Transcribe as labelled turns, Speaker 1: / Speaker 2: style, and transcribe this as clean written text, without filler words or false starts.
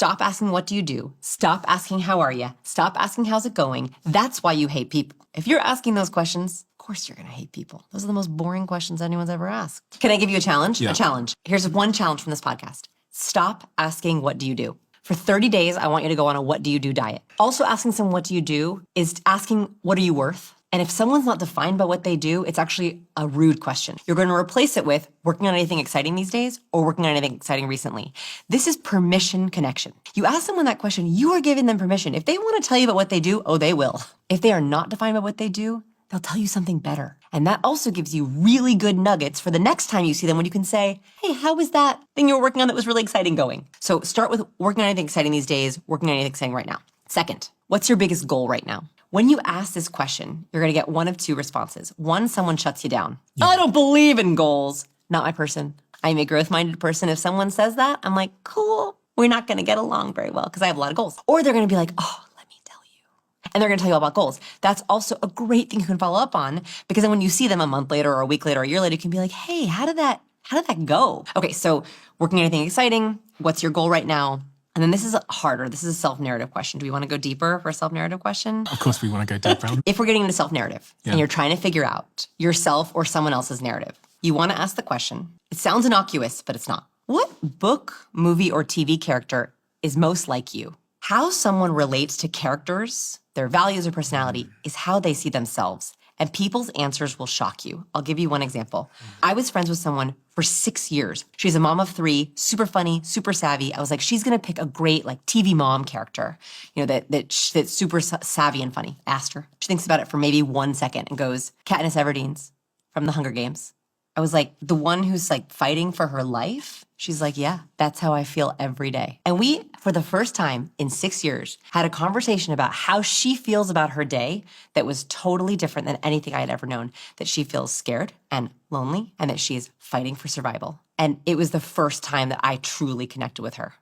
Speaker 1: Stop asking, what do you do? Stop asking, how are you? Stop asking, how's it going? That's why you hate people. If you're asking those questions, of course you're going to hate people. Those are the most boring questions anyone's ever asked. Can I give you a challenge?
Speaker 2: Yeah.
Speaker 1: A challenge. Here's one challenge from this podcast. Stop asking, what do you do? For 30 days, I want you to go on a what do you do diet. Also asking someone what do you do is asking what are you worth? And if someone's not defined by what they do, it's actually a rude question. You're going to replace it with working on anything exciting these days or working on anything exciting recently. This is permission connection. You ask someone that question, you are giving them permission. If they want to tell you about what they do, oh, they will. If they are not defined by what they do, they'll tell you something better. And that also gives you really good nuggets for the next time you see them when you can say, hey, how was that thing you were working on that was really exciting going? So start with working on anything exciting these days, working on anything exciting right now. Second, what's your biggest goal right now? When you ask this question, you're going to get one of two responses. One, someone shuts you down. Yeah. I don't believe in goals. Not my person. I'm a growth-minded person. If someone says that, I'm like, cool. We're not going to get along very well because I have a lot of goals. Or they're going to be like, oh, let me tell you. And they're going to tell you all about goals. That's also a great thing you can follow up on because then when you see them a month later or a week later or a year later, you can be like, hey, how did that go? Okay, so working on anything exciting. What's your goal right now? And then this is harder. This is a self-narrative question. Do we want to go deeper for a self-narrative question?
Speaker 2: Of course we want to go deeper.
Speaker 1: If we're getting into self-narrative and you're trying to figure out yourself or someone else's narrative, you want to ask the question. It sounds innocuous, but it's not. What book, movie, or TV character is most like you? How someone relates to characters, their values or personality, is how they see themselves. And people's answers will shock you. I'll give you one example. I was friends with someone for 6 years. She's a mom of 3, super funny, super savvy. I was like, she's gonna pick a great TV mom character, that's super savvy and funny. Asked her. She thinks about it for maybe 1 second and goes, Katniss Everdeen's from The Hunger Games. I was like, the one who's fighting for her life? She's like, yeah, that's how I feel every day. And we, for the first time in 6 years, had a conversation about how she feels about her day that was totally different than anything I had ever known, that she feels scared and lonely and that she is fighting for survival. And it was the first time that I truly connected with her.